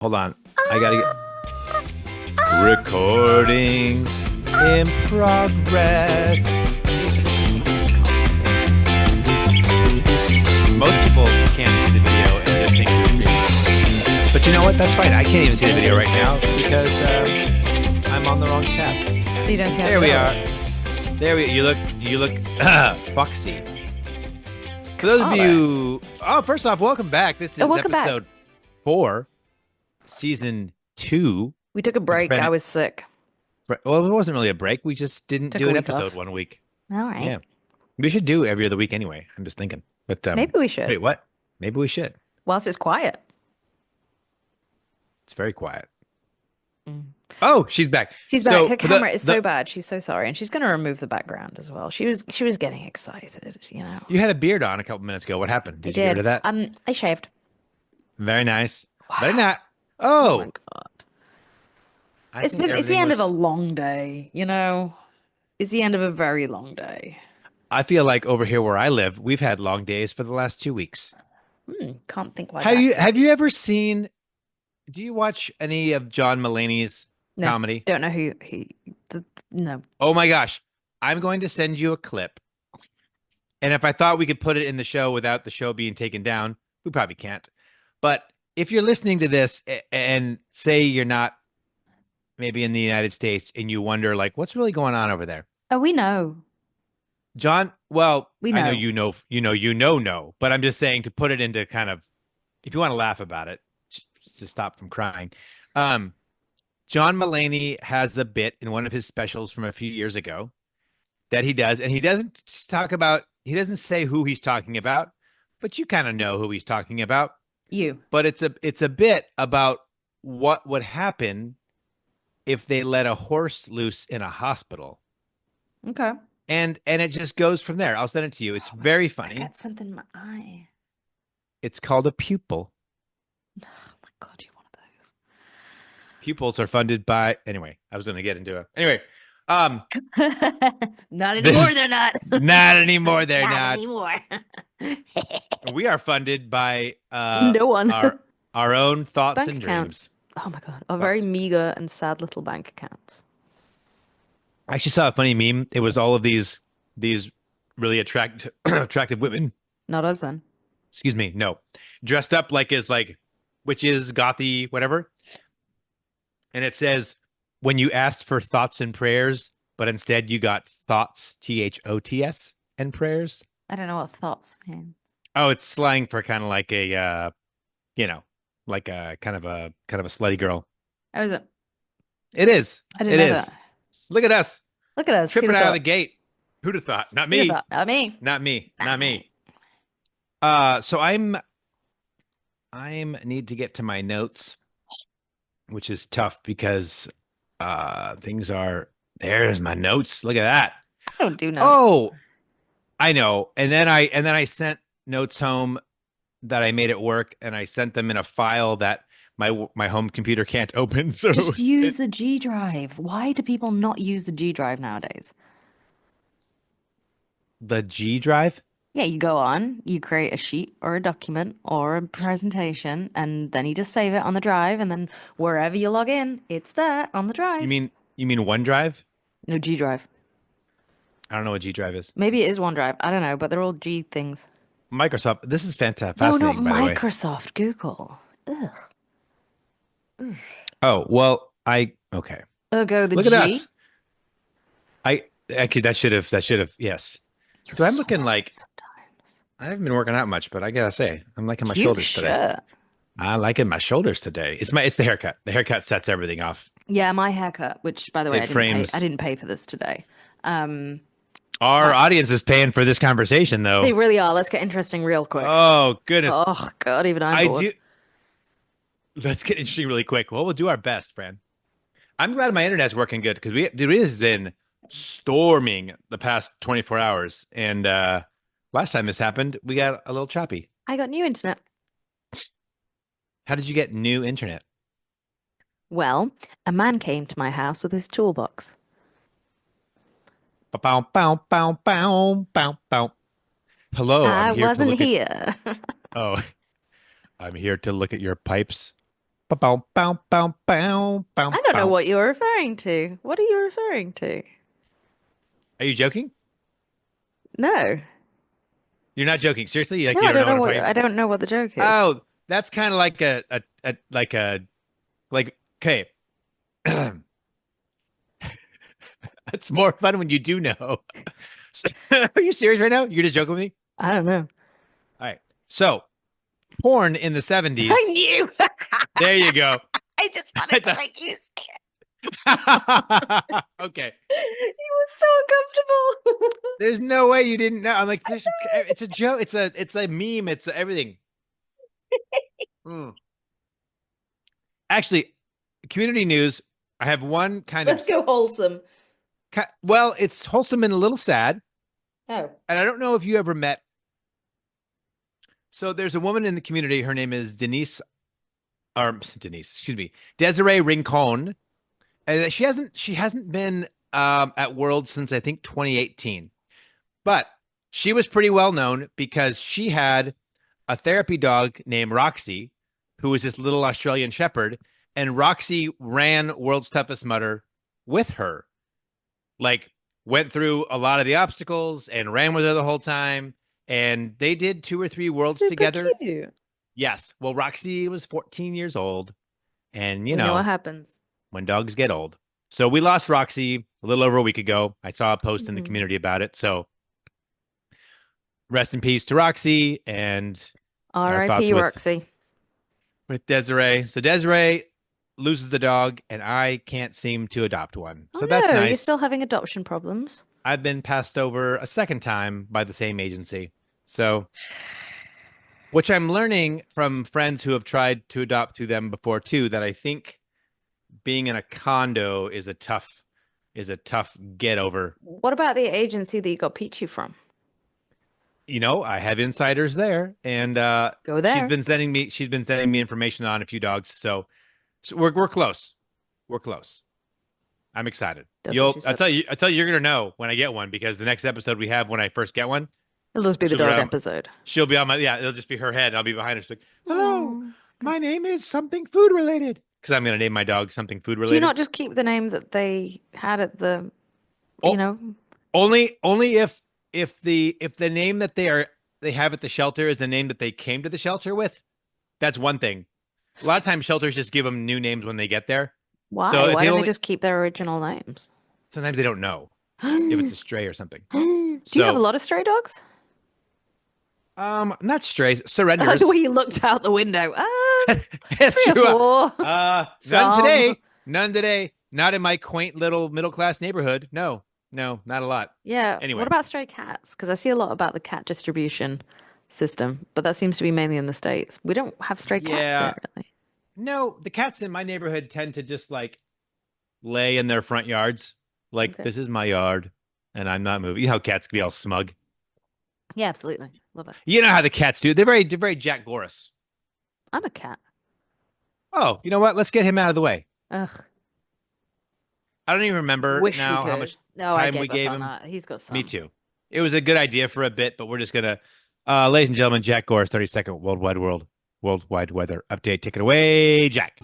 Hold on. I gotta get recording in progress. Most people can't see the video and just think it's green. But you know what? That's fine. I can't even see the video right now because I'm on the wrong tab. So you don't see how There we are. There we. You look foxy. For those of you, first off, welcome back. This is episode 4, season 2. We took a break. I was sick. Well, it wasn't really a break. We just didn't do an episode 1 week. All right. Yeah, we should do every other week anyway. I'm just thinking, but maybe we should. Wait, what? Maybe we should. Whilst it's quiet. It's very quiet. Oh, she's back. She's back. Her camera is so bad. She's so sorry, and she's going to remove the background as well. She was getting excited, you know. You had a beard on a couple minutes ago. What happened? Did you get rid of that? I shaved. Very nice. Wow. Very nice. Oh my God. It's the end of a long day, you know. It's the end of a very long day. I feel like over here where I live, we've had long days for the last 2 weeks. Can't think like that. Have you ever seen? Do you watch any of John Mulaney's comedy? Don't know who no. Oh my gosh. I'm going to send you a clip. And if I thought we could put it in the show without the show being taken down, we probably can't. But if you're listening to this and say you're not maybe in the United States and you wonder, like, what's really going on over there? Oh, we know. John, well, we know. I know you know, but I'm just saying to put it into kind of, if you want to laugh about it, just to stop from crying. John Mulaney has a bit in one of his specials from a few years ago that he does, and he doesn't say who he's talking about, but you kind of know who he's talking about. But it's a bit about what would happen if they let a horse loose in a hospital. Okay. And it just goes from there. I'll send it to you. It's very funny. I got something in my eye. It's called a pupil. Oh my God, you're one of those. Pupils are funded by, anyway, I was going to get into it. Anyway, not anymore, they're not. Not anymore, they're not. Anymore. We are funded by no one. Our own thoughts bank and accounts. dreams. Oh my God, our very meager and sad little bank accounts. I actually saw a funny meme. It was all of these really attractive women. Not us then. Excuse me, no. Dressed up like witches, gothy, whatever. And it says, when you asked for thoughts and prayers, but instead you got thoughts, THOTS, and prayers. I don't know what thoughts mean. Oh, it's slang for kind of like a, like a kind of a slutty girl. Oh, is it? It is. I didn't know that. Look at us. Look at us. Tripping out of the gate. Who'd have thought? Not me. Not me. Not me. Not me. So I'm need to get to my notes, which is tough because there's my notes. Look at that. I don't do notes. Oh, I know. And then I sent notes home that I made at work, and I sent them in a file that my home computer can't open. So just use the G drive. Why do people not use the G drive nowadays? The G drive? Yeah, you go on, you create a sheet or a document or a presentation, and then you just save it on the drive, and then wherever you log in, it's there on the drive. You mean OneDrive? No, G drive. I don't know what G drive is. Maybe it is OneDrive. I don't know, but they're all G things. Microsoft. This is fantastic. No, not Microsoft. Google. Ugh. Oh, well, okay. Go the Look G. At us. That should have, yes. So I'm looking like, sometimes. I haven't been working out much, but I gotta say, I'm liking my shoulders today. I'm liking my shoulders today. It's the haircut. The haircut sets everything off. Yeah, my haircut, which by the way, I didn't pay for this today. Our audience is paying for this conversation, though. They really are. Let's get interesting real quick. Oh, goodness. Oh, God, even I'm bored. Let's get interesting really quick. Well, we'll do our best, Fran. I'm glad my internet's working good because it has been storming the past 24 hours. And last time this happened, we got a little choppy. I got new internet. How did you get new internet? Well, a man came to my house with his toolbox. Bow, bow, bow, bow, bow, bow. Hello. I wasn't here. Oh, I'm here to look at your pipes Bow, bow, bow, bow, bow, I don't know bow. what you're referring to. What are you referring to? Are you joking? No. You're not joking. Seriously? Like No, you I don't don't know what know I'm what talking I about? don't know what the joke is. Oh, that's kind of like like okay. It's more fun when you do know. Are you serious right now? You're just joking with me? I don't know. All right. So, porn in the I 70s. knew. There you go. I just wanted to make you say it. Okay. You were so uncomfortable. There's no way you didn't know. I'm like, it's a joke. It's a meme. It's everything. Mm. Actually, community news. I have one kind of Let's go wholesome. well, it's wholesome and a little sad. Oh. And I don't know if you ever met. So there's a woman in the community. Her name is Denise, excuse me, Desiree Rincon, and she hasn't been at World since I think 2018. But she was pretty well known because she had a therapy dog named Roxy, who was this little Australian Shepherd, and Roxy ran World's Toughest Mudder with her. Like went through a lot of the obstacles and ran with her the whole time. And they did 2 or 3 worlds Super together. cute. Yes. Well, Roxy was 14 years old. And, We know what happens. when dogs get old. So we lost Roxy a little over a week ago. I saw a post in the Mhm. community about it. So rest in peace to Roxy and our thoughts R.I.P. Roxy. with Desiree. So Desiree loses a dog and I can't seem to adopt one. So Oh that's no, you're nice. still having adoption problems. I've been passed over a second time by the same agency. So, which I'm learning from friends who have tried to adopt through them before too, that I think being in a condo is a tough get over. What about the agency that you got Peachy from? I have insiders there, and Go she's there. been sending me information on a few dogs. So we're close. We're close. I'm excited. That's what You'll she I'll said. tell you I'll tell you you're gonna know when I get one because the next episode we have when I first get one, It'll just be the she'll be dog on episode. she'll be on my yeah, it'll just be her head. I'll be behind her. She's like, hello, Oh. my name is something food related. Because I'm gonna name my dog something food Do you related. not just keep the name that they had at the, you Oh, know? only if the name that they have at the shelter is the name that they came to the shelter with. That's one thing. A lot of times shelters just give them new names when they get there. So Why? if Why they don't they only just keep their original names? sometimes they don't know if it's a stray or something. Do you have a So lot of stray dogs? not strays, I like the surrenders. way you looked out the window. It's Three or true. four. None Some. today. None today. Not in my quaint little middle class neighborhood. No, no, not a lot. Yeah. What Anyway, about stray cats? Because I see a lot about the cat distribution system, but that seems to be mainly in the States. We don't have stray cats here, yeah, really. no, the cats in my neighborhood tend to just like lay in their front yards. Like, Okay. this is my yard and I'm not moving. You know how cats can be all smug. Yeah, absolutely. Love it. You know how the cats do. They're very Jack Goris. I'm a cat. Oh, you know what? Let's get him out of the way. Ugh. I don't even remember Wish we now how could. much No, I time we gave up gave on him. that. He's got Me some. too. It was a good idea for a bit, but we're just gonna ladies and gentlemen, Jack Goris, 30-second worldwide weather update. Take it away, Jack.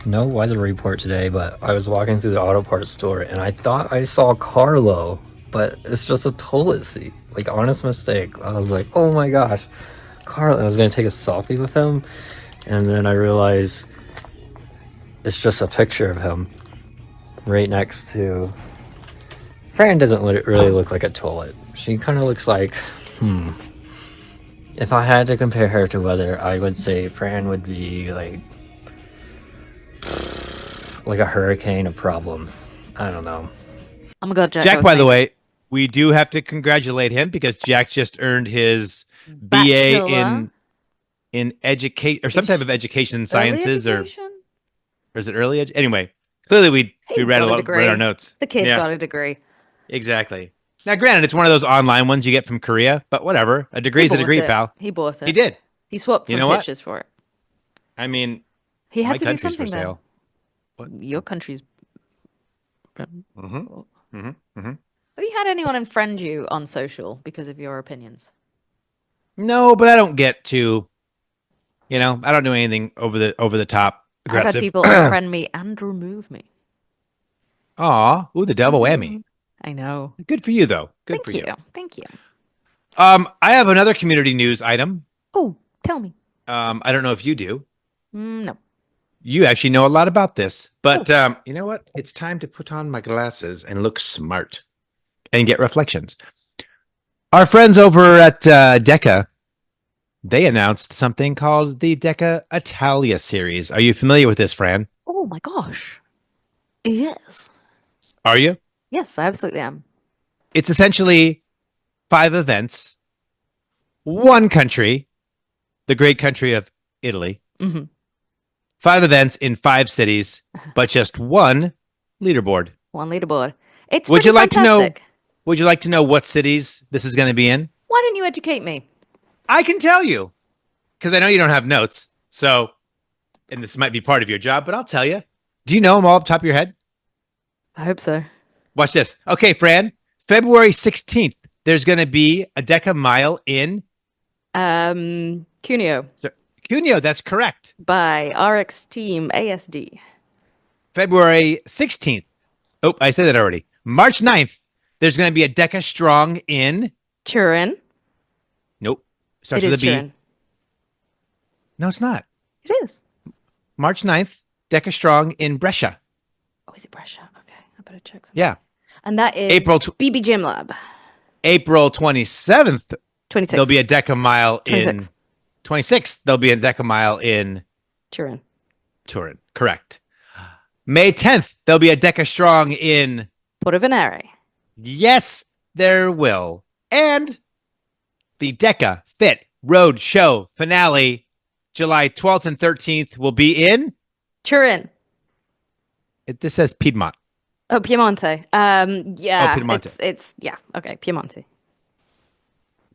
No weather report today, but I was walking through the auto parts store and I thought I saw Carlo, but it's just a toilet seat. Like, honest mistake. I was like, oh my gosh, Carlo. And I was going to take a selfie with him, and then I realized it's just a picture of him right next to. Fran doesn't really look like a toilet. She kind of looks like, if I had to compare her to weather, I would say Fran would be like a hurricane of problems. I don't know. Oh my God, Jack, that Jack, was by the amazing. way, we do have to congratulate him because Jack just earned his BA Bachelor, in educate or some type ish, of education early sciences or education. is it early anyway, clearly we He read got a read our degree. notes. The kid Yeah, got a degree. exactly. Now granted it's one of those online ones you get from Korea, but whatever. A He degree's a bought degree, it. pal. He bought He it. did. He swapped You some know what? pictures for it. I mean, He my had to do country's for something then. sale. What? Your country's. Have Mm-hmm. Mm-hmm. Mm-hmm. you had anyone unfriend you on social because of your opinions? No, but I don't get to, I don't do anything over the top. I've had aggressive. people unfriend me and remove me. Aw, ooh, the double whammy. I know. Good for you, though. Good Thank for you. you. Thank you. I have another community news item. Oh, tell me. I don't know if you do. No. You actually know a lot about this, but Oh. you know what? It's time to put on my glasses and look smart and get reflections. Our friends over at DEKA, they announced something called the DEKA Italia Series. Are you familiar with this, Fran? Oh my gosh. Yes. Are you? Yes, I absolutely am. It's essentially 5 events, one country, the great country of Italy, hmm 5 events in 5 cities, but just one leaderboard. One leaderboard. It's Would pretty you like to know? fantastic. Would you like to know what cities this is going to be in? Why don't you educate me? I can tell you because I know you don't have notes. So, and this might be part of your job, but I'll tell you. Do you know them all up top of your head? I hope so. Watch this. Okay, Fran. February 16th, there's going to be a DEKA mile in Cuneo Cuneo. That's correct. by RX Team ASD. February 16th. Oh, I said that already. March 9th, there's going to be a DEKA Strong in. Turin. Nope. Starts It with is a B. Turin. No, it's not. It is. March 9th, DEKA Strong in Brescia. Oh, is it Brescia? Okay, I better check something. Yeah. And that is BB Gym Lab. April 27th, 26. there'll be a DEKA mile in 26th. 26th. There'll be a DEKA mile in Turin. Turin. Correct. May 10th, there'll be a DEKA Strong in. Portovenere. Yes, there will. And the DEKA Fit Road Show finale, July 12th and 13th, will be in. Turin. This says Piedmont. Oh, Piemonte. Yeah. Oh, Piemonte. It's yeah. Okay, Piemonte.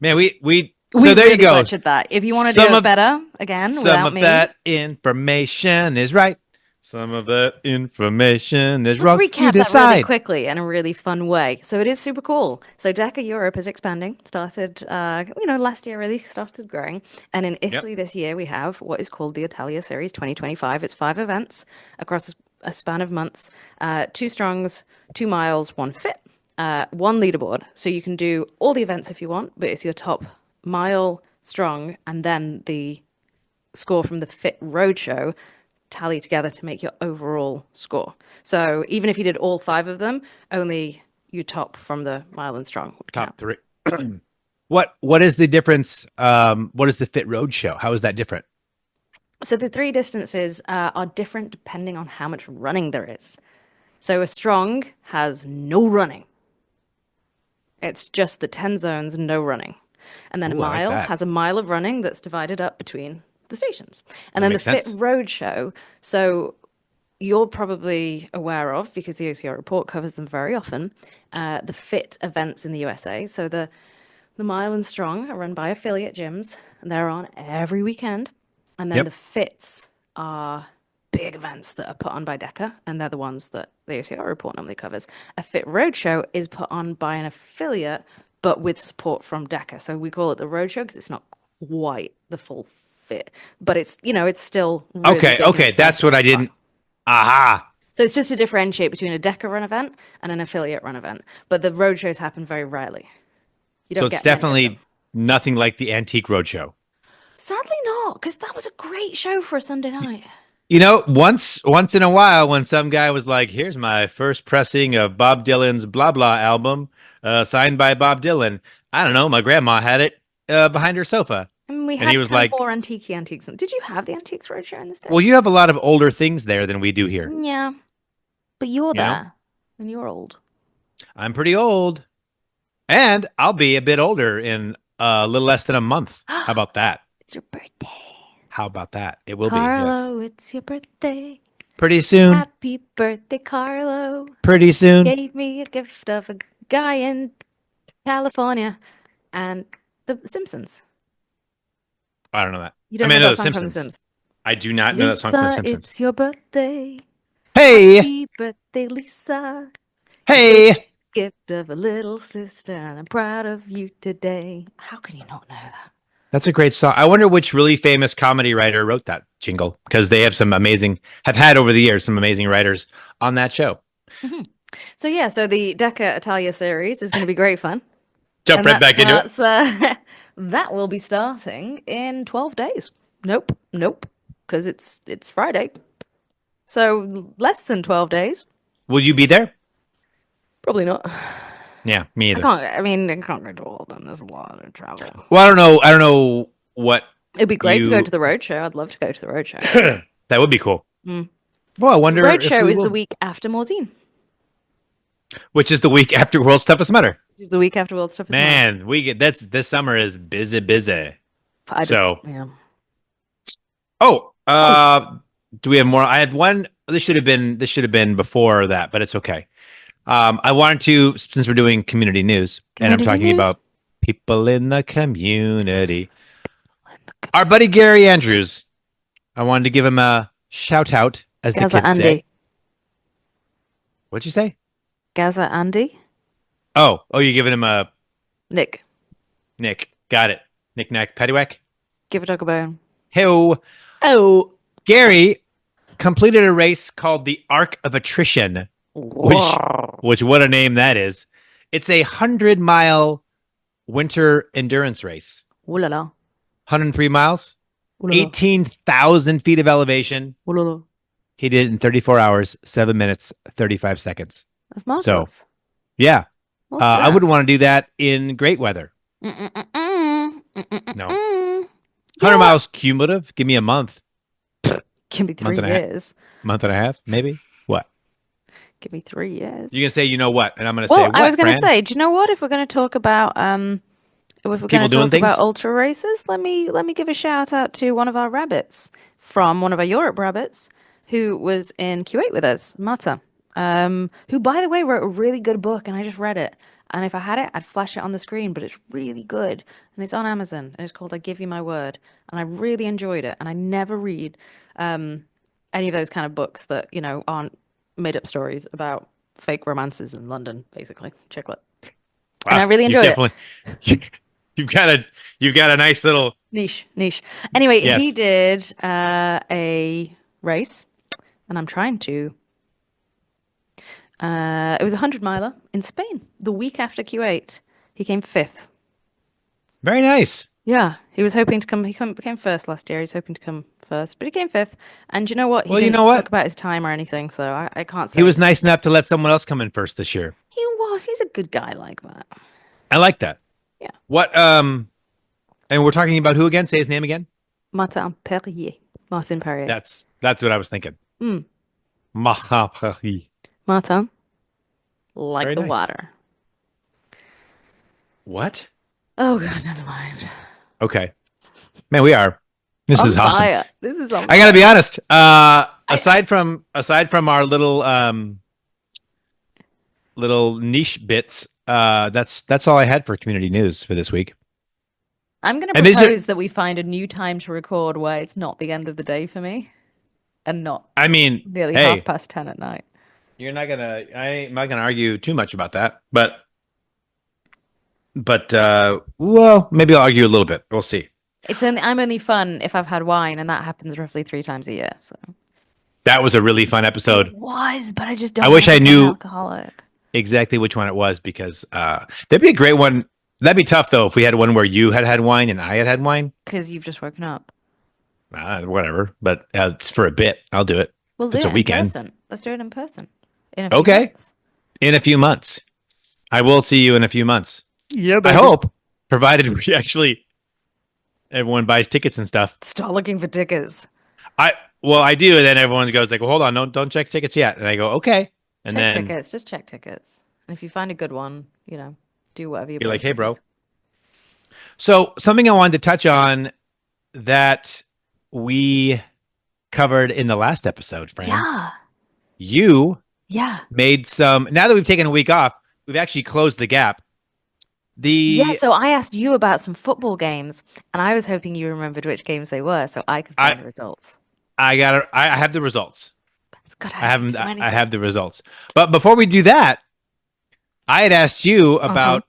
Man, we We so there really you go. butchered that. If you want to do it better, again, Some without of me. that information is right. Some of that information is wrong. Let's You recap that really decide. quickly in a really fun way. So it is super cool. So DEKA Europe is expanding. Started, last year really started growing. And in Italy this year, we have what is called the Italia Series 2025. It's 5 events across a span of months, 2 strongs, 2 miles, 1 fit, 1 leaderboard. So you can do all the events if you want, but it's your top mile, strong, and then the score from the fit roadshow tally together to make your overall score. So even if you did all 5 of them, only you top from the mile and strong would count. Top 3. What is the difference? What is the Fit Road Show? How is that different? So the 3 distances are different depending on how much running there is. So a strong has no running. It's just the 10 zones, no running. And then Ooh, a I like mile that. has a mile of running that's divided up between the stations. And then the makes Fit sense. Road Show. So you're probably aware of, because the OCR report covers them very often, the fit events in the USA. So the Mile and Strong are run by affiliate gyms, and they're on every weekend. And then Yep. the fits are big events that are put on by DEKA, and they're the ones that the OCR report normally covers. A Fit Roadshow is put on by an affiliate, but with support from DEKA. So we call it the Roadshow because it's not quite the full fit, but it's still really Okay, big and okay, that's exciting what I and fun. didn't. Aha. So it's just to differentiate between a DEKA run event and an affiliate run event. But the roadshows happen very rarely. You So don't it's get many of definitely them. nothing like the Antique Roadshow. Sadly not, because that was a great show for a Sunday night. You know, once in a while, when some guy was like, "Here's my first pressing of Bob Dylan's Blah Blah album, signed by Bob Dylan." I don't know. My grandma had it behind her sofa, And we and had he was kind of like, more antiques. Did you have the Antiques Roadshow in this day? "Well, you have a lot of older things there than we do here." Yeah, but you're You know? there, and you're old. I'm pretty old, and I'll be a bit older in a little less than a month. How about that? It's your birthday. How about that? It will be. Yes. Carlo, it's your birthday. Pretty soon. Happy birthday, Carlo. Pretty soon. Gave me a gift of a guy in California and The Simpsons. I don't know that. You don't I mean, know I know that The song from The Simpsons. Sims. I do not know that song from The Lisa, Simpsons. it's your birthday. Hey, Happy birthday, Lisa. hey. Gift of a little sister, and I'm proud of you today. How can you not know that? That's a great song. I wonder which really famous comedy writer wrote that jingle, because they have have had over the years some amazing writers on that show. Mm-hmm. So yeah, so the DEKA Italia series is going to be great fun. Jump right back into it. That will be starting in 12 days. Nope, because it's Friday. So less than 12 days. Will you be there? Probably not. Yeah, me either. I can't go to all of them. There's a lot of travel. Well, I don't know what. It'd be great to go to the roadshow. I'd love to go to the roadshow. That would be cool. Mm. Well, I wonder. Roadshow is the week after Morzine. Which is the week after World's Toughest Mudder. Which is the week after World's Toughest Mudder. Man, this summer is busy. Yeah. Do we have more? I had one. This should have been before that, but it's okay. I wanted to, since we're doing community news, and I'm talking about people in the community. Our buddy Gary Andrews, I wanted to give him a shout out, as Gaza the kids Andy. say. What'd you say? Gaza Andy. Oh, you're giving him a Nick. Got it. Knick-knack, paddywhack. Give a dog a bone. Hey-o. Oh. Gary completed a race called the Arc of Attrition. Which what a name that is. It's a 100-mile winter endurance race. Ooh la la. 103 miles. Ooh la la. 18,000 feet of elevation. Ooh la la. He did it in 34 hours, 7 minutes, 35 seconds. That's marvelous. So, yeah. I wouldn't want to do that in great weather. No. 100 miles cumulative? Give me a month. Give me 3 years. Month and a half, maybe? What? Give me 3 years. You're going to say, you know what? And I'm going to say, well, what, I was going to Fran? say, do you know what? If we're going to talk about ultra races, let me give a shout out to one of our rabbits from one of our Europe rabbits who was in Kuwait with us, Mata, who, by the way, wrote a really good book, and I just read it. And if I had it, I'd flash it on the screen, but it's really good. And it's on Amazon, and it's called I Give You My Word. And I really enjoyed it. And I never read any of those kind of books that, aren't made-up stories about fake romances in London, basically. Chicklet. Wow, and I really enjoyed it. You've got a nice little... Niche. Anyway, yes. He did a race, and I'm trying to... it was a 100-miler in Spain, the week after Q8. He came 5th. Very nice. Yeah, he was hoping to come. He came first last year. He's hoping to come first, but he came 5th. And you know what? He didn't talk about his time or anything, so I can't say. He was nice enough to let someone else come in first this year. He was. He's a good guy like that. I like that. Yeah. What? And we're talking about who again? Say his name again. Martin Perrier. Martin Perrier. That's what I was thinking. Martin Perrier. Martin, like Very the nice. water. What? Oh God, never mind. Okay, man, we are. This is awesome. Fire. This is on I gotta be honest. Aside from our little niche bits, that's all I had for community news for this week. I'm going to propose that we find a new time to record where it's not the end of the day for me, and not. I mean, nearly 10:30 at night. I'm not gonna argue too much about that, but well, maybe I'll argue a little bit. We'll see. I'm only fun if I've had wine, and that happens roughly 3 times a year. So that was a really fun episode. It was, but I just don't. I wish I knew alcoholic. Exactly which one it was, because that'd be a great one. That'd be tough though if we had one where you had wine and I had wine. Because you've just woken up. Whatever, but it's for a bit. I'll do it. We'll do it's it a weekend. in person. Let's do it in person. In a few months. In a few months. I will see you in a few months. Yeah, baby. I hope, provided we actually everyone buys tickets and stuff. Start looking for tickets. I do, and then everyone goes like, "Well, hold on, don't check tickets yet." And I go, "Okay." And check then tickets, just check tickets. And if you find a good one, do whatever you. You're like, "Hey, bro." So something I wanted to touch on that we covered in the last episode, Fran. Yeah. You Yeah. made some. Now that we've taken a week off, we've actually closed the gap. So I asked you about some football games, and I was hoping you remembered which games they were, so I could find the results. I have the results. That's good. I have the results. But before we do that, I had asked you about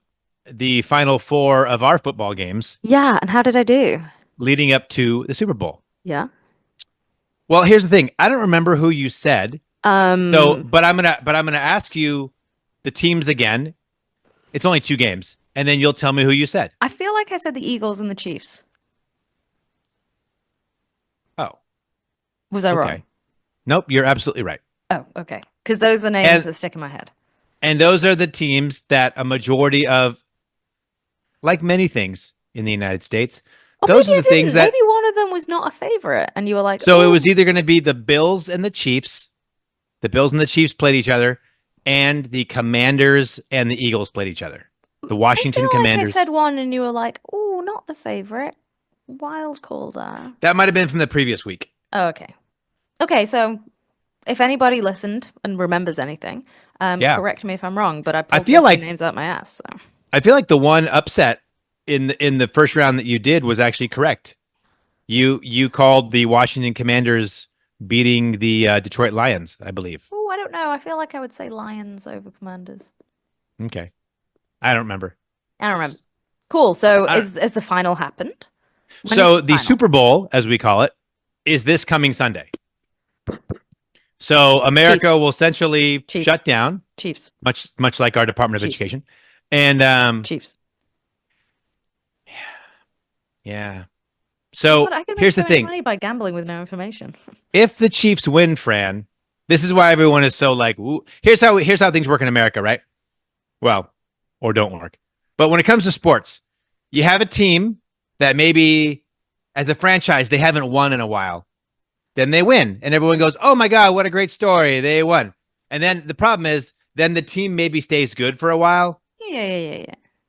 the final four of our football games Yeah, and how did I do? leading up to the Super Bowl. Yeah. Well, here's the thing. I don't remember who you said. So, Um, but I'm gonna ask you the teams again. It's only two games, and then you'll tell me who you said. I feel like I said the Eagles and the Chiefs. Oh, Was I okay. wrong? Nope, you're absolutely right. Oh, okay. Because those are names that stick in my head. And those are the teams that a majority of, like many things in the United States, Or those maybe are I the things didn't. that. Maybe one of them was not a favorite, and you were like, So it "Oh, was either going to be the Bills and the Chiefs. The Bills and the Chiefs played each other, and the Commanders and the Eagles played each other. The I Washington feel like I Commanders. said one, and you were like, oh, not the favorite. Wild call there. That might have been from the previous week. Oh, okay. Okay, so if anybody listened and remembers anything, Yeah. correct me if I'm wrong, but I I pulled feel those two like names out my ass. So. I feel like the one upset in the first round that you did was actually correct. You called the Washington Commanders beating the Detroit Lions, I believe. Oh, I don't know. I feel like I would say Lions over Commanders. Okay. I don't remember. I don't remember. Cool. So I- is the final happened? When So is the final? Super Bowl, as we call it, is this coming Sunday. So America Chiefs. will essentially Chiefs. shut down, Chiefs. much like our Department of Chiefs. Education. And Chiefs. yeah. So God, I could make here's so the much thing. money by gambling with no information. If the Chiefs win, Fran, this is why everyone is so like, ooh. Here's how things work in America, right? Well, or don't work. But when it comes to sports, you have a team that maybe as a franchise they haven't won in a while. Then they win, and everyone goes, "Oh my God, what a great story! They won." And then the problem is, then the team maybe stays good for a while. Yeah.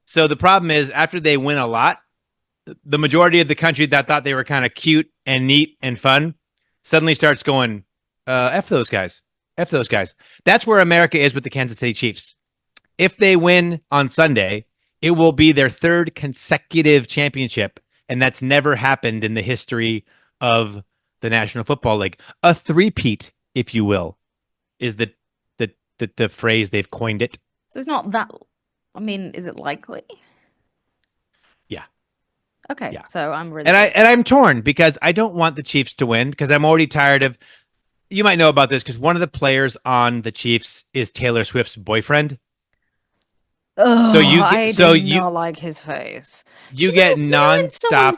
So the problem is, after they win a lot, the majority of the country that thought they were kind of cute and neat and fun suddenly starts going, F those guys. F those guys. That's where America is with the Kansas City Chiefs. If they win on Sunday, it will be their third consecutive championship, and that's never happened in the history of the National Football League. A three-peat, if you will, is the phrase they've coined it. So it's not that. I mean, is it likely? Yeah. Okay. Yeah. So I'm really. And I'm torn because I don't want the Chiefs to win because I'm already tired of. You might know about this because one of the players on the Chiefs is Taylor Swift's boyfriend. Oh, So you I so do you not like his face. you Do get you know when nonstop.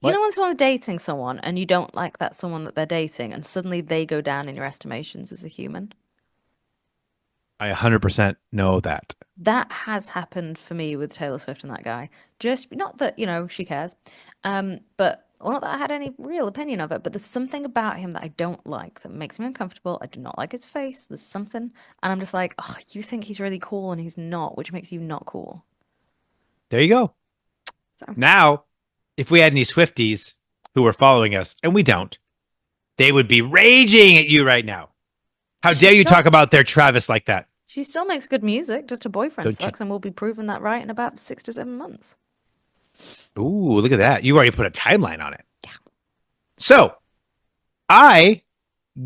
You know when someone's dating someone and you don't like that someone that they're dating, and suddenly they go down in your estimations as a human? I 100% know that. That has happened for me with Taylor Swift and that guy. Just not that, she cares. But not that I had any real opinion of it, but there's something about him that I don't like that makes me uncomfortable. I do not like his face. There's something. And I'm just like, oh, you think he's really cool and he's not, which makes you not cool. There you go. So. Now, if we had any Swifties who were following us, and we don't, they would be raging at you right now. How dare you talk about their Travis like that? She still makes good music, just her boyfriend Don't you- sucks, and we'll be proving that right in about 6 to 7 months. Ooh, look at that. You already put a timeline on it. Yeah. So, I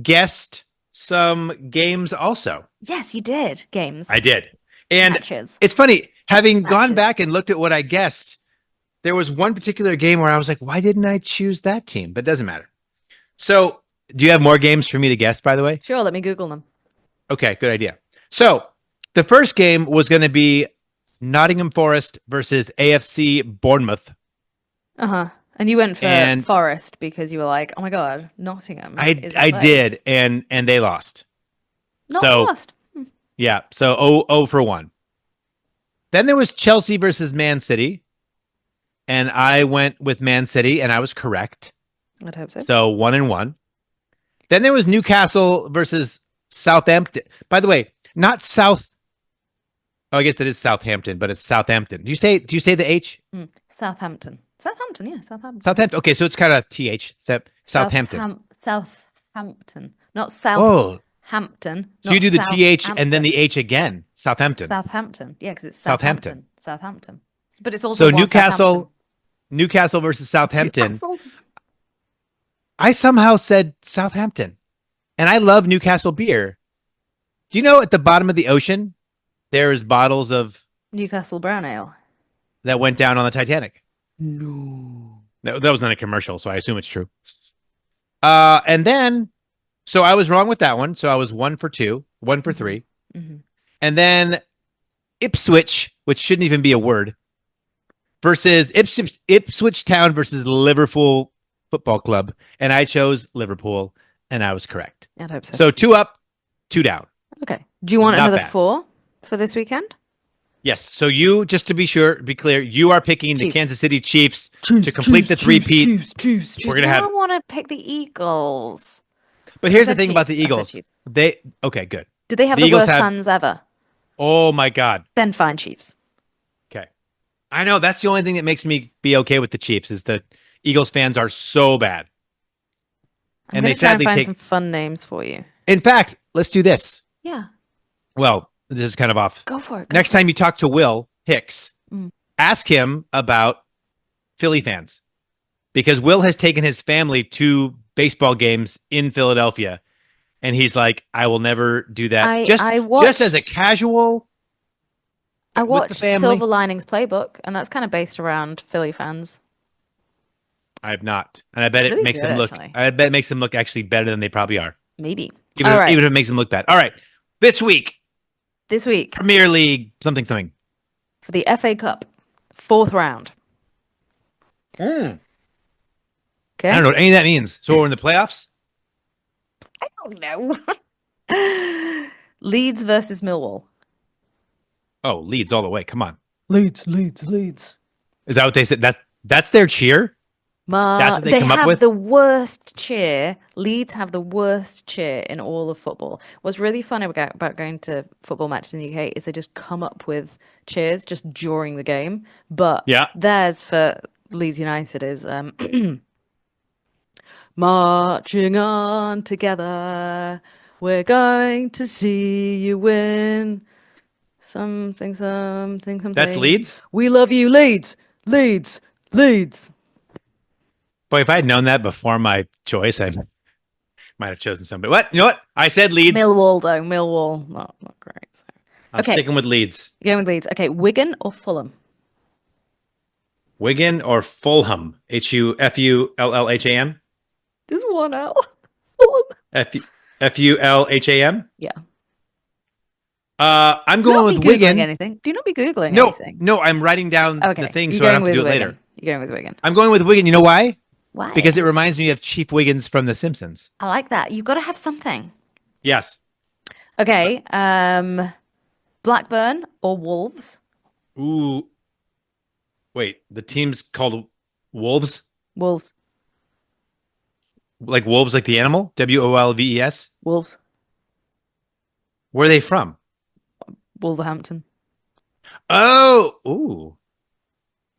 guessed some games also. Yes, you did. Games. I did. And Matches. it's funny, having gone Matches. back and looked at what I guessed, there was one particular game where I was like, why didn't I choose that team? But it doesn't matter. So, do you have more games for me to guess, by the way? Sure, let me Google them. Okay, good idea. So, the first game was going to be Nottingham Forest versus AFC Bournemouth. Uh-huh. And you went for And- Forest because you were like, oh my God, Nottingham. I is a I place. did, and they lost. Not so- lost. Yeah, so 0 for 1. Then there was Chelsea versus Man City, and I went with Man City, and I was correct. I'd hope so. So 1-1. Then there was Newcastle versus Southampton. By the way, not South. Oh, I guess that is Southampton, but it's Southampton. Do you say the H? Southampton. Southampton, yeah, Southampton. Southampton. Okay, so it's kind of TH. Southampton. Southampton. Not Oh, Southampton. so you do the TH and then the H again. Southampton. Southampton. Yeah, because it's Southampton. Southampton. But it's also So one Newcastle versus Southampton. Newcastle. I somehow said Southampton, and I love Newcastle beer. Do you know at the bottom of the ocean there is bottles of Newcastle Brown Ale. that went down on the Titanic. No. That was not a commercial, so I assume it's true. And then, so I was wrong with that one. So I was 1 for 2, 1 for 3. Mm-hmm. And then Ipswich, which shouldn't even be a word, versus Ipswich Town versus Liverpool Football Club. And I chose Liverpool, and I was correct. I'd hope so. So 2 up, 2 down. Okay. Do you want Not another bad. 4 for this weekend? Yes. So you, just to be clear, you are picking the Chiefs. Kansas City Chiefs to complete the three-peat. Chiefs. We're gonna Now have. I want to pick the Eagles. But here's I the said thing about the Chiefs. I said Eagles. Chiefs. Okay, good. Did they have The the Eagles worst have- fans ever? Oh my God. Then fine, Chiefs. Okay. I know that's the only thing that makes me be okay with the Chiefs is that Eagles fans are so bad. I'm And going they to try and sadly find take. some fun names for you. In fact, let's do this. Yeah. Well, this is kind of off. Go for it. Next time you talk to Will Hicks, Mm. ask him about Philly fans. Because Will has taken his family to baseball games in Philadelphia. And he's like, I will never do that. I just as a watched- casual. I with the watched family. Silver Linings Playbook, and that's kind of based around Philly fans. I have not. And I bet It's it really makes good, them look. actually. I bet it makes them look actually better than they probably are. Maybe. Even, All if, right. even if it makes them look bad. All right. This week, This week Premier League, something. for the FA Cup, 4th round. I Okay. don't know what any of that means. So we're in the playoffs? I don't know. Leeds versus Millwall. Oh, Leeds all the way. Come on. Leeds. Is that what they said? That's their cheer? That's what they come up have with? the worst cheer. Leeds have the worst cheer in all of football. What's really fun about going to football matches in the UK is they just come up with cheers just during the game. But Yeah. theirs for Leeds United is marching on together. We're going to see you win. Something. That's Leeds? We love you, Leeds. Leeds. Boy, if I had known that before my choice, I might have chosen somebody. What? You know what? I said Leeds. Millwall, though. Millwall. Not great. So. I'm Okay. sticking with Leeds. Going with Leeds. Okay, Wigan or Fulham? Wigan or Fulham? Fulllham? Just one out. Fulham. Fulham? Yeah. I'm Do going not with be Googling Wigan. anything. Do not be Googling No, anything. no, I'm writing down Okay. the thing You're so I don't going have to do it with later. Wigan. You're going with Wigan. I'm going with Wigan. You know why? Why? Because it reminds me of Chief Wiggins from The Simpsons. I like that. You've got to have something. Yes. Okay. Blackburn or Wolves? Ooh. Wait, the team's called Wolves? Wolves. Like wolves, like the animal? Wolves? Wolves. Where are they from? Wolverhampton. Oh, ooh.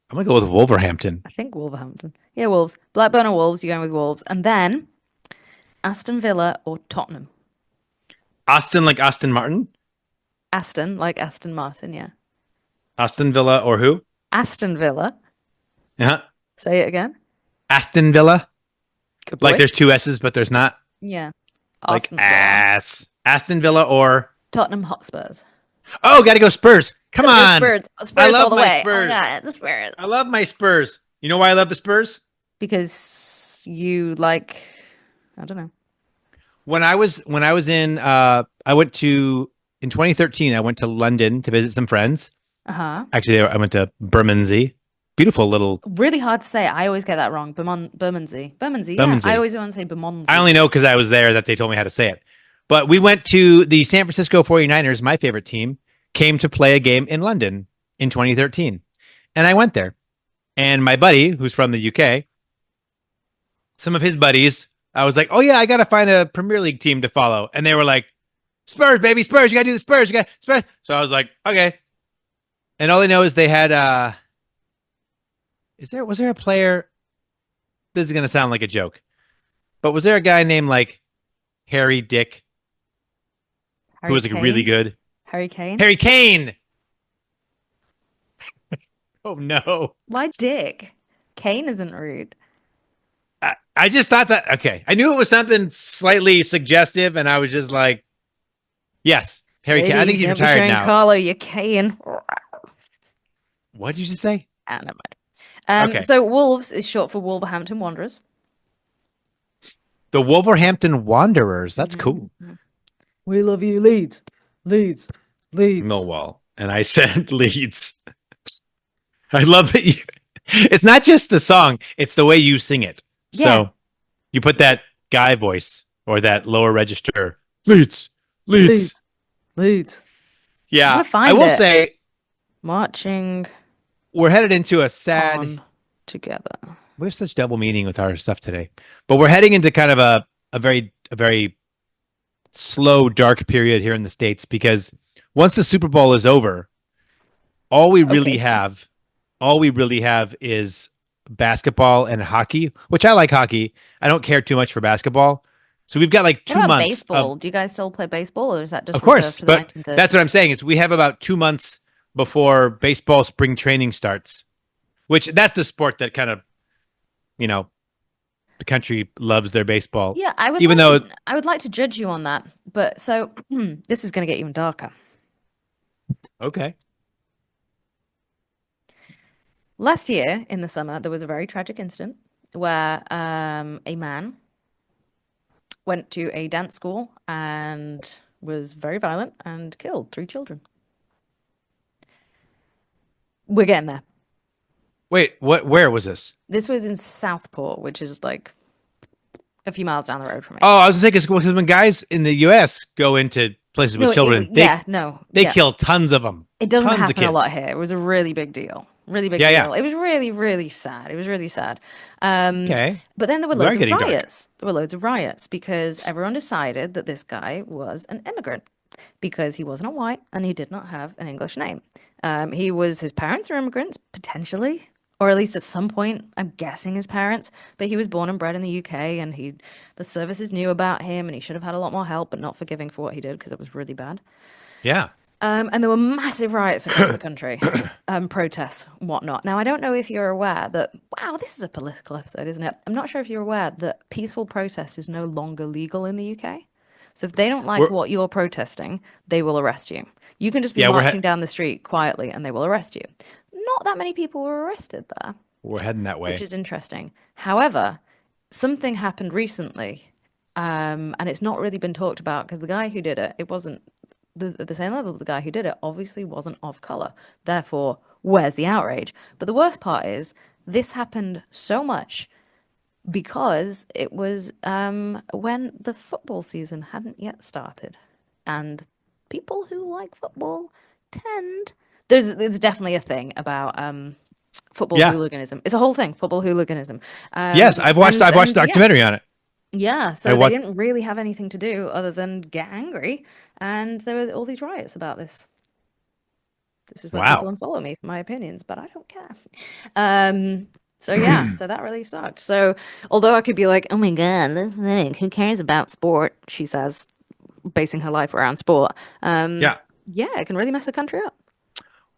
I'm going to go with Wolverhampton. I think Wolverhampton. Yeah, Wolves. Blackburn or Wolves? You're going with Wolves. And then Aston Villa or Tottenham? Austin, like Austin Martin? Aston, like Aston Martin, yeah. Aston Villa or who? Aston Villa. Uh-huh. Say it again. Aston Villa? Good Like boy. there's 2 S's, but there's not? Yeah. Like Aston Villa. ass. Aston Villa or... Tottenham Hotspurs. Oh, got to go Spurs. Come Gotta go on. Spurs. Spurs I love all the my way. Spurs. Oh my God, the Spurs. I love my Spurs. You know why I love the Spurs? Because you like, I don't know. When I was in in 2013 I went to London to visit some friends. Uh-huh. Actually, I went to Bermondsey. Beautiful little. Really hard to say. I always get that wrong. Bermondsey. Bermondsey. Yeah. Bermondsey. I always want to say Bermondsey. I only know because I was there that they told me how to say it. But we went to the San Francisco 49ers, my favorite team, came to play a game in London in 2013. And I went there. And my buddy, who's from the UK, some of his buddies, I was like, oh yeah, I got to find a Premier League team to follow. And they were like, Spurs, baby, Spurs, you got to do the Spurs, you got Spurs. So I was like, okay. And all I know is they had, was there a player? This is going to sound like a joke, but was there a guy named like Harry Dick who was like really good? Harry Kane? Harry Kane. Oh no. Why Dick? Kane isn't rude. I just thought that, okay. I knew it was something slightly suggestive and I was just like, yes, Harry Kane. I think he's Ladies, don't be retired showing now. Carlo, you're Kane. What did you just say? Ah, never mind. Okay. So Wolves is short for Wolverhampton Wanderers. The Wolverhampton Wanderers. That's cool. We love you, Leeds. Leeds. Leeds. Millwall. And I said Leeds. I love that you. It's not just the song, it's the way you sing it. Yeah. So you put that guy voice or that lower register. Leeds. Leeds. Leeds. Yeah. I'm gonna find I will it. say Marching we're headed into a sad. on together. We have such double meaning with our stuff today. But we're heading into kind of a very slow, dark period here in the States because once the Super Bowl is over, all we really have is basketball and hockey, which I like hockey. I don't care too much for basketball. So we've got like 2 What about months. baseball? Do you guys still play baseball, or is that just Of course, reserved to the but 1930s? that's what I'm saying is we have about 2 months before baseball spring training starts, which that's the sport that kind of, the country loves their baseball. Yeah, I would like to judge you on that, but so this is going to get even darker. Okay. Last year in the summer, there was a very tragic incident where a man went to a dance school and was very violent and killed 3 children. We're getting there. Wait, where was this? This was in Southport, which is like a few miles down the road from it. Oh, I was going to say, because when guys in the U.S. go into places with children, they kill tons of them. It doesn't tons of happen a kids. lot here. It was a really big deal. Really big deal. Yeah. It was really, really sad. It was really sad. Okay. But then there were We are loads of getting dark. riots. There were loads of riots because everyone decided that this guy was an immigrant because he wasn't white and he did not have an English name. His parents were immigrants, potentially, or at least at some point, I'm guessing his parents, but he was born and bred in the UK and the services knew about him and he should have had a lot more help, but not forgiving for what he did because it was really bad. Yeah. And there were massive riots across the country, protests, whatnot. Now, I don't know if you're aware that, wow, this is a political episode, isn't it? I'm not sure if you're aware that peaceful protest is no longer legal in the UK. So if they don't like what you're protesting, they will arrest you. You can just be marching down the street quietly and they will arrest you. Not that many people were arrested there. We're heading that way. Which is interesting. However, something happened recently, and it's not really been talked about because the guy who did it, it wasn't the same level. The guy who did it obviously wasn't of color. Therefore, where's the outrage? But the worst part is this happened so much because it was when the football season hadn't yet started, and people who like football tend there's definitely a thing about football hooliganism. It's a whole thing, football hooliganism. Yes, I've watched a documentary on it. Yeah, so they didn't really have anything to do other than get angry, and there were all these riots about this. This is where people unfollow me for my opinions, but I don't care. So yeah, so that really sucked. So although I could be like, oh my God, who cares about sport? She says, basing her life around sport. Yeah, it can really mess a country up.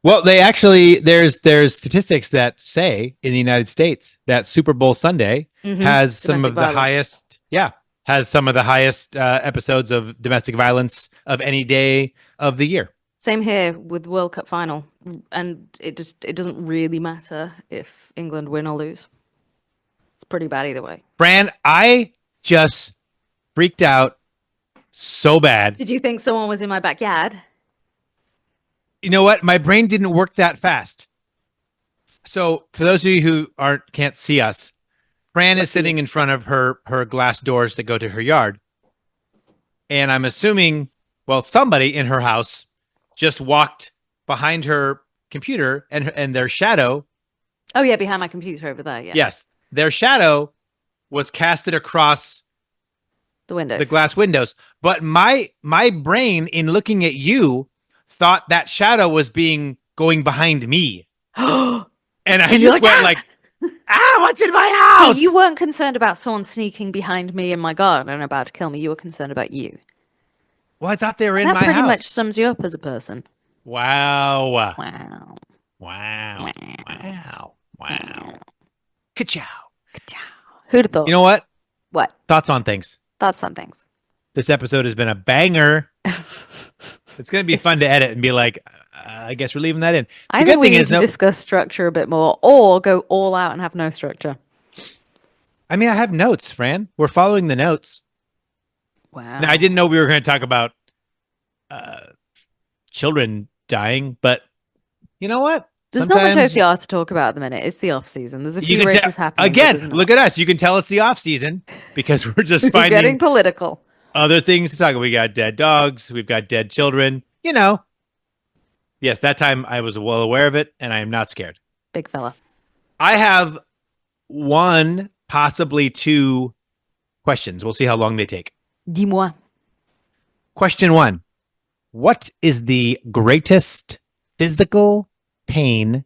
Well, there's statistics that say in the United States that Super Bowl Sunday has some of the highest episodes of domestic violence of any day of the year. Same here with World Cup final, and it doesn't really matter if England win or lose. It's pretty bad either way. Fran, I just freaked out so bad. Did you think someone was in my backyard? You know what? My brain didn't work that fast. So for those of you who can't see us, Fran is sitting in front of her glass doors that go to her yard. And I'm assuming, somebody in her house just walked behind her computer and their shadow. Oh yeah, behind my computer over there, yeah. Yes. Their shadow was casted across the glass windows. But my brain, in looking at you, thought that shadow was going behind me. And I just went like, what's in my house? So you weren't concerned about someone sneaking behind me in my garden and about to kill me. You were concerned about you. Well, I thought they were in my house. That pretty much sums you up as a person. Wow. Wow. Wow. Wow. Wow. Ka-chow. Ka-chow. Who'd have thought? You know what? What? Thoughts on things. Thoughts on things. This episode has been a banger. It's going to be fun to edit and be like, I guess we're leaving that in. I The think good we thing need is to discuss structure a bit more, or go all out and have no structure. I mean, I have notes, Fran. We're following the notes. Wow. Now, I didn't know we were going to talk about uh, children dying, but you know what? There's not much Sometimes OCR to talk about at the minute. It's the off season. There's a you few can tell. races happening, but there's Again, not. look at us. You can tell it's the off season because we're just We're getting finding political. other things to talk about. We got dead dogs. We've got dead children. You know, yes, that time I was well aware of it, and I am not scared. Big fella. I have one, possibly two questions. We'll see how long they take. Dis-moi. Question one. What is the greatest physical pain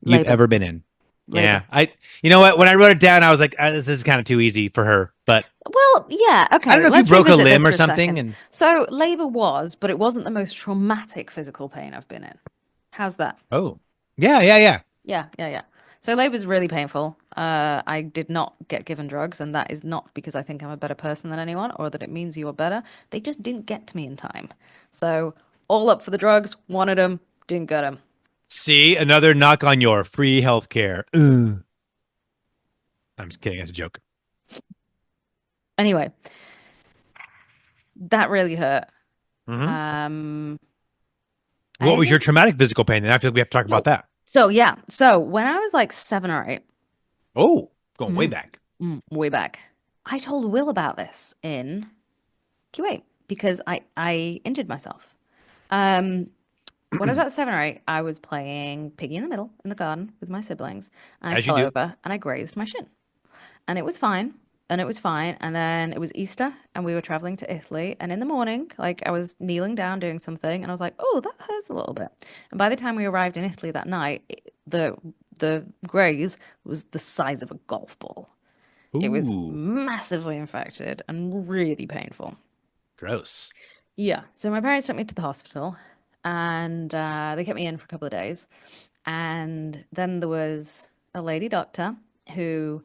you've Labor. ever been in? Labor. Yeah. You know what? When I wrote it down, I was like, this is kind of too easy for her. But Well, yeah, okay. I don't know if let's you broke a revisit limb this or for a something. second. And So labor was, but it wasn't the most traumatic physical pain I've been in. How's that? oh, yeah. Yeah. So labor is really painful. I did not get given drugs, and that is not because I think I'm a better person than anyone or that it means you are better. They just didn't get to me in time. So all up for the drugs, wanted them, didn't get them. See, another knock on your free healthcare. I'm just kidding. That's a joke. Anyway, that really hurt. Mhm. I What was your think- traumatic physical pain? And I feel like we have to talk about that. So yeah, so when I was like 7 or 8, Oh, going way back. way back, I told Will about this in Q8 because I injured myself. When I was about 7 or 8, I was playing Piggy in the Middle in the garden with my siblings, and I As you fell do. over and I grazed my shin, and it was fine. And it was fine. And then it was Easter, and we were traveling to Italy. And in the morning, like I was kneeling down doing something, and I was like, "Oh, that hurts a little bit." And by the time we arrived in Italy that night, the graze was the size of a golf ball. It was Ooh, massively infected and really painful. gross. Yeah. So my parents took me to the hospital, and they kept me in for a couple of days. And then there was a lady doctor who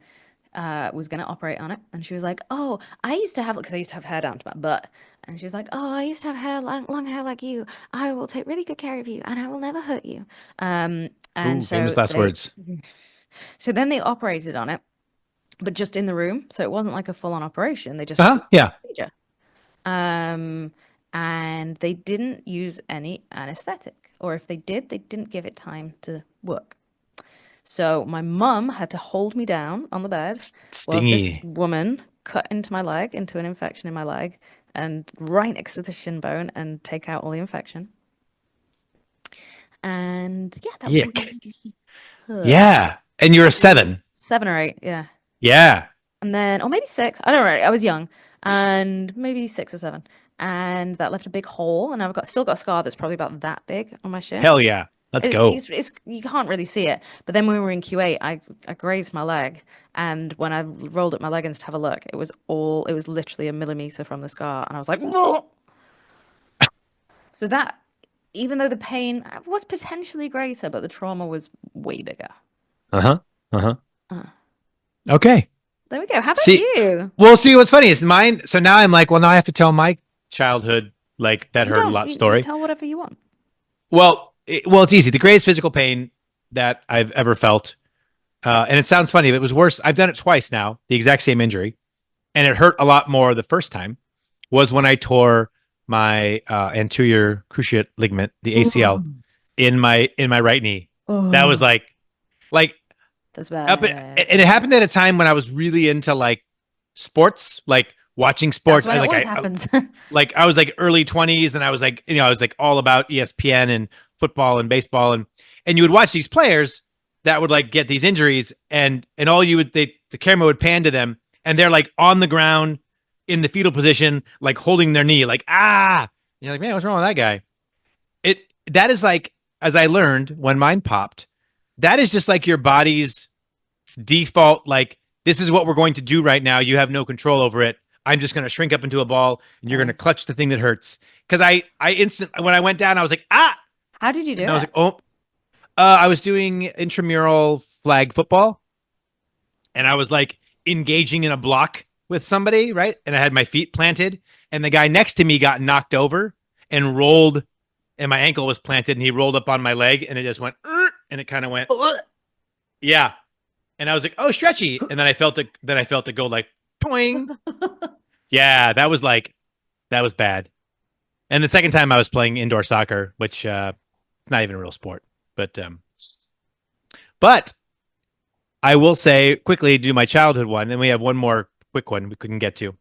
was going to operate on it. And she was like, "Oh, I used to have," because I used to have hair down to my butt. And she was like, "Oh, I used to have hair, long hair like you. I will take really good care of you, and I will never hurt you." And Ooh, so famous last words. So then they operated on it, but just in the room. So it wasn't like a full-on operation. They just Yeah. procedure. And they didn't use any anesthetic, or if they did, they didn't give it time to work. So my mum had to hold me down on the bed whilst this Stingy. woman cut into my leg, into an infection in my leg, and right next to the shin bone, and take out all the infection. And yeah, that Yuck. really hurt. Yeah. And you're a 7. 7 or 8, yeah. Yeah. And then, or maybe 6, I don't know, I was young, and maybe 6 or 7. And that left a big hole, and I've still got a scar that's probably about that big on my shin. Hell yeah. Let's go. You can't really see it. But then when we were in Q8, I grazed my leg, and when I rolled up my leggings to have a look, it was literally a millimeter from the scar, and I was like, "Whoa!" So that, even though the pain was potentially greater, but the trauma was way bigger. Okay. There we go. How about See- you? Well, see, what's funny is mine. So now I'm like, well, now I have to tell my childhood, like, that You hurt a don't- lot you story. tell whatever you want. Well, it's easy. The greatest physical pain that I've ever felt, and it sounds funny, but it was worse. I've done it twice now, the exact same injury, and it hurt a lot more the first time. Was when I tore my anterior cruciate ligament, the ACL, in my right knee. That was like That's bad. and it happened at a time when I was really into like sports, like watching sports. That's when I, it like, always I, happens. like I was like early 20s, and I was like, I was like all about ESPN and football and baseball, and you would watch these players that would like get these injuries, and all you would the camera would pan to them, and they're like on the ground in the fetal position, like holding their knee, like you're like, man, what's wrong with that guy? That is like, as I learned when mine popped, that is just like your body's default, like, this is what we're going to do right now. You have no control over it. I'm just going to shrink up into a ball, and you're going to clutch the thing that hurts. Because I when I went down, I was like, How did you do and I was it? like, I was doing intramural flag football, and I was like engaging in a block with somebody, right? And I had my feet planted, and the guy next to me got knocked over and rolled and my ankle was planted, and he rolled up on my leg, and it just went, and it kind of went, yeah. And I was like, oh, stretchy. And then I felt it. Then I felt it go like, twing. Yeah, that was bad. And the second time I was playing indoor soccer, which it's not even a real sport, but I will say quickly do my childhood one, and we have one more quick one we couldn't get to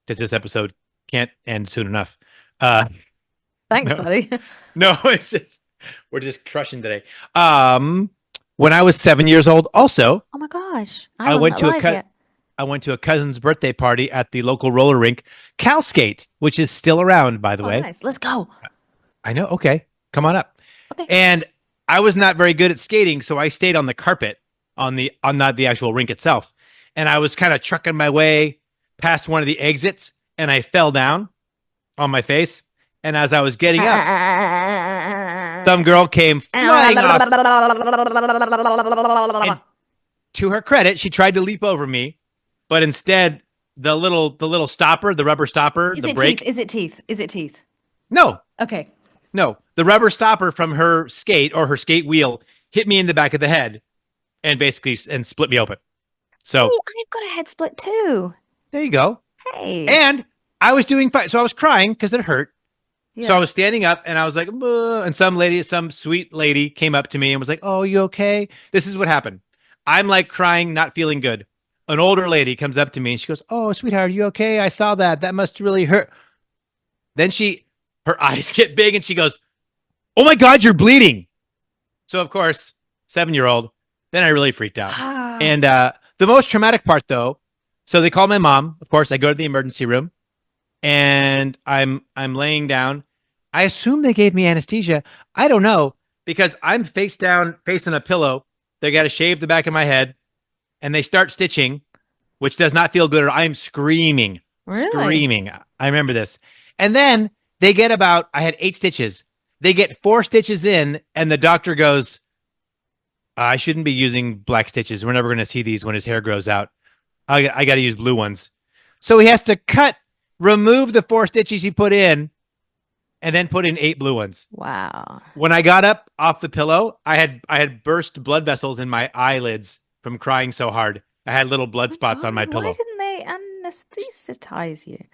because this episode can't end soon enough. Thanks, no, buddy. no, it's just we're just crushing today. When I was 7 years old, also, Oh my gosh. I went to I went to a cousin's birthday party at the local roller rink, Cal Skate, which is still around, by the way. Nice. Let's go. I know. Okay, come on up. Okay. And I was not very good at skating, so I stayed on the carpet on not the actual rink itself. And I was kind of trucking my way past one of the exits, and I fell down on my face. And as I was getting up, some girl came flying off. And to her credit, she tried to leap over me, but instead, the little stopper, the rubber stopper, the brake. Is it teeth? Is it teeth? No, Okay. no, the rubber stopper from her skate or her skate wheel hit me in the back of the head, and basically split me open. So I've got a head split too. there you go. Hey. And I was doing fine, so I was crying because it hurt. Yeah. So I was standing up and I was like, and some sweet lady came up to me and was like, oh, you okay? This is what happened. I'm like crying, not feeling good. An older lady comes up to me and she goes, oh, sweetheart, are you okay? I saw that. That must really hurt. Then her eyes get big and she goes, oh my God, you're bleeding. So of course, 7-year-old, then I really freaked out. And the most traumatic part though, so they call my mom. Of course, I go to the emergency room. And I'm laying down. I assume they gave me anesthesia. I don't know because I'm face down, facing a pillow. They got to shave the back of my head, and they start stitching, which does not feel good. I'm screaming, screaming. I remember this. And then they get I had 8 stitches. They get 4 stitches in, and the doctor goes, I shouldn't be using black stitches. We're never going to see these when his hair grows out. I got to use blue ones. So he has to remove the 4 stitches he put in, and then put in 8 blue ones. Wow. When I got up off the pillow, I had burst blood vessels in my eyelids from crying so hard. I had little blood spots on my pillow. Why didn't they anesthetize you?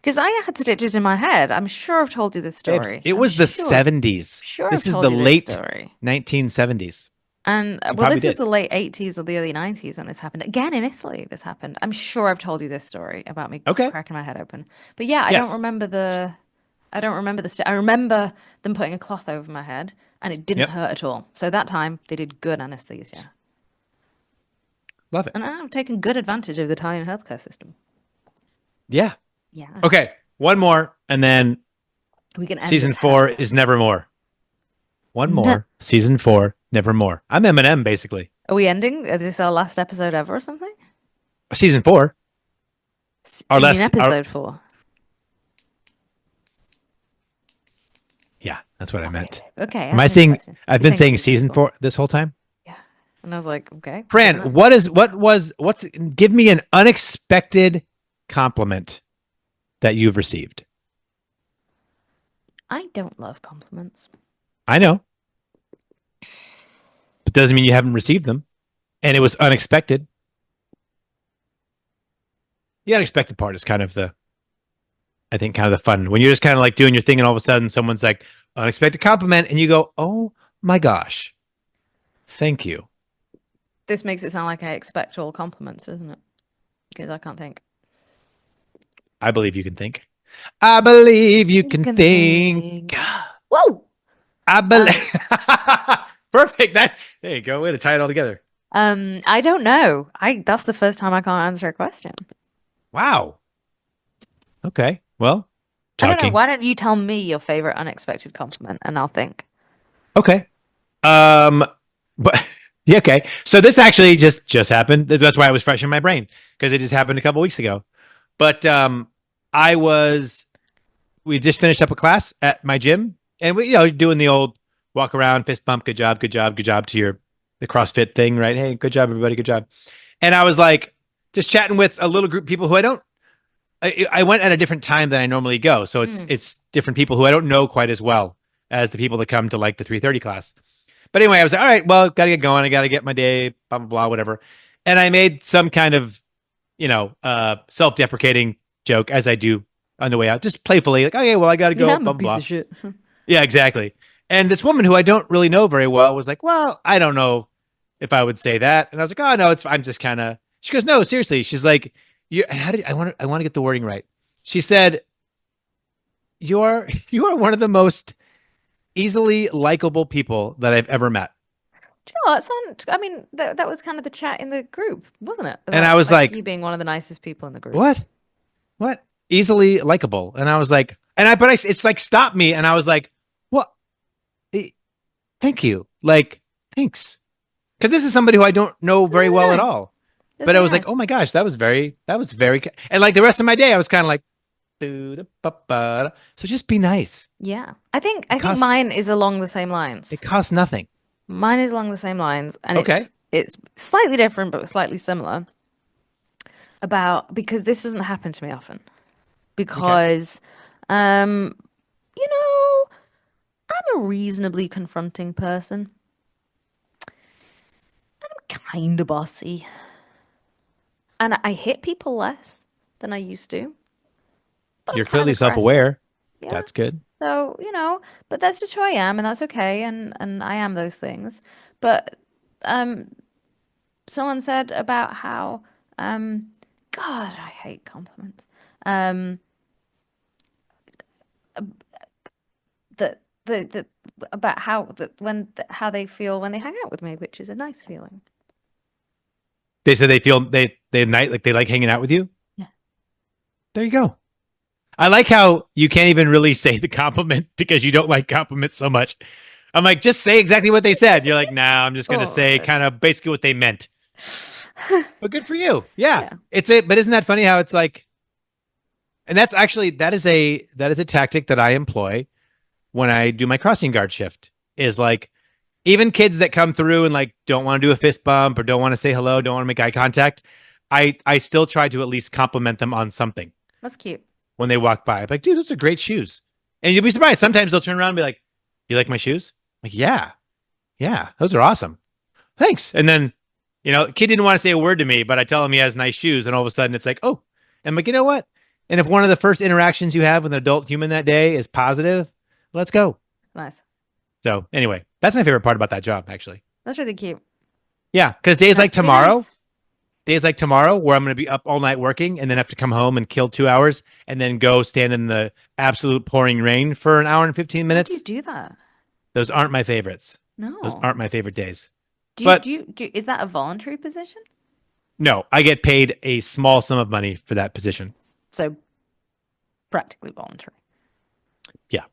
Because I had stitches in my head. I'm sure I've told you this story. It was the 70s. Sure, this I've is told the you this late story. 1970s. And well, this was the late 80s or the early 90s when this happened. Again, in Italy, this happened. I'm sure I've told you this story about me cracking my head open. But yeah, I don't remember the I remember them putting a cloth over my head, and it didn't hurt at all. So that time they did good anesthesia. Love it. And I've taken good advantage of the Italian healthcare system. Yeah. Yeah. Okay, one more, and then We can end season this 4 happily. is Nevermore. One more, season 4, Nevermore. I'm Eminem, basically. Are we ending? Is this our last episode ever or something? Season 4. You mean episode 4? Yeah, that's what I meant. Okay. Am I saying? I've been saying season 4 this whole time. Yeah, and I was like, okay. Fran, give me an unexpected compliment that you've received. I don't love compliments. I know, but doesn't mean you haven't received them, and it was unexpected. The unexpected part is kind of the fun when you're just kind of like doing your thing, and all of a sudden someone's like unexpected compliment, and you go, "Oh my gosh, thank you." This makes it sound like I expect all compliments, doesn't it? Because I can't think. I believe you can think. I believe you can think. Whoa! I believe. Perfect. There you go. Way to tie it all together. I don't know. That's the first time I can't answer a question. Wow. Okay. Well, I don't know. talking. Why don't you tell me your favorite unexpected compliment, and I'll think. Okay. But yeah, okay. So this actually just happened. That's why I was fresh in my brain, because it just happened a couple weeks ago. But we just finished up a class at my gym, and we doing the old walk around, fist bump, good job to the CrossFit thing, right? Hey, good job, everybody, good job. And I was like just chatting with a little group of people who I went at a different time than I normally go, so it's different people who I don't know quite as well. as the people that come to like the 3:30 class. But anyway, I was like, all right, well, got to get going. I got to get my day, blah, blah, blah, whatever. And I made some kind of, self-deprecating joke as I do on the way out, just playfully, like, okay, well, I got to go, Yeah, I'm blah, a blah, piece blah. of shit. Yeah, exactly. And this woman who I don't really know very well was like, well, I don't know if I would say that. And I was like, oh, no, I'm just kind of, she goes, no, seriously. She's like, I want to get the wording right. She said, you are one of the most easily likable people that I've ever met. Do you know what? It's not, I mean, that was kind of the chat in the group, wasn't it? And I was like, you being one of the nicest people in the group. What? Easily likable. And I was like, it's like stopped me. And I was like, what? Thank you. Like, thanks. Because this is somebody who I don't know very well at all. But I was like, oh my gosh, that was very, and like the rest of my day, I was kind of like, so just be nice. Yeah. I think mine is along the same lines. It costs nothing. Mine is along the same lines. And Okay. it's slightly different, but slightly similar. Because this doesn't happen to me often. Because, I'm a reasonably confronting person. I'm kind of bossy. And I hit people less than I used to. But You're I'm kind clearly of aggressive. self-aware. Yeah. That's good. So, but that's just who I am, and that's okay, and I am those things. But someone said about how God, I hate compliments. The about how how they feel when they hang out with me, which is a nice feeling. They said they feel they like hanging out with you. Yeah. There you go. I like how you can't even really say the compliment because you don't like compliments so much. I'm like, just say exactly what they said. You're like, nah, I'm just gonna say kind of basically what they meant. But good for you. Yeah. But isn't that funny how it's like, and that's actually that is a tactic that I employ when I do my crossing guard shift, is like, even kids that come through and like don't want to do a fist bump or don't want to say hello, don't want to make eye contact, I still try to at least compliment them on something. That's cute. When they walk by, I'm like, dude, those are great shoes. And you'll be surprised. Sometimes they'll turn around and be like, you like my shoes? I'm like, yeah, those are awesome. Thanks. And then, kid didn't want to say a word to me, but I tell him he has nice shoes. And all of a sudden it's like, oh, and I'm like, you know what? And if one of the first interactions you have with an adult human that day is positive, let's go. Nice. So anyway, that's my favorite part about that job, actually. That's really cute. Yeah, because days like tomorrow, nice. where I'm going to be up all night working and then have to come home and kill 2 hours and then go stand in the absolute pouring rain for an hour and 15 minutes. How do you do that? Those aren't my favorites. No. Those aren't my favorite days. Is that a voluntary position? No, I get paid a small sum of money for that position. So practically voluntary. Yeah.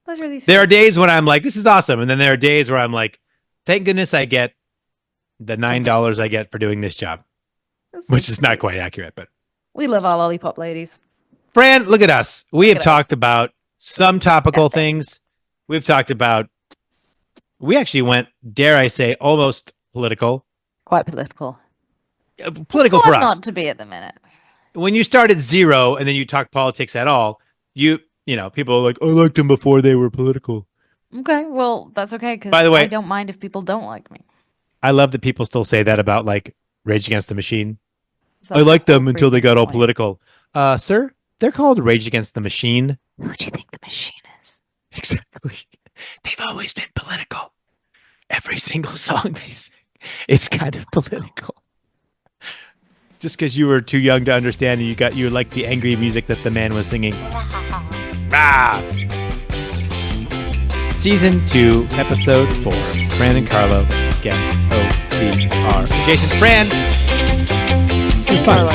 That's really sweet. There are days when I'm like, this is awesome. And then there are days where I'm like, thank goodness I get the $9 I get for doing this job. Which is not quite accurate, but we love our lollipop ladies. Fran, look at us. We have talked about some topical things. We've talked about, we actually went, dare I say, almost political. Quite political. Political for us. Not to be at the minute. When you start at zero and then you talk politics at all, people are like, I liked them before they were political. Okay, well, that's okay, because by the way, I don't mind if people don't like me. I love that people still say that about like Rage Against the Machine. I liked them until they got all political. Sir, they're called Rage Against the Machine. Who do you think the machine is? Exactly. They've always been political. Every single song they sing is kind of political. Just because you were too young to understand and you like the angry music that the man was singing. Season 2, Episode 4. Fran and Carlo, again, OCR. Jason, Fran. It was fun.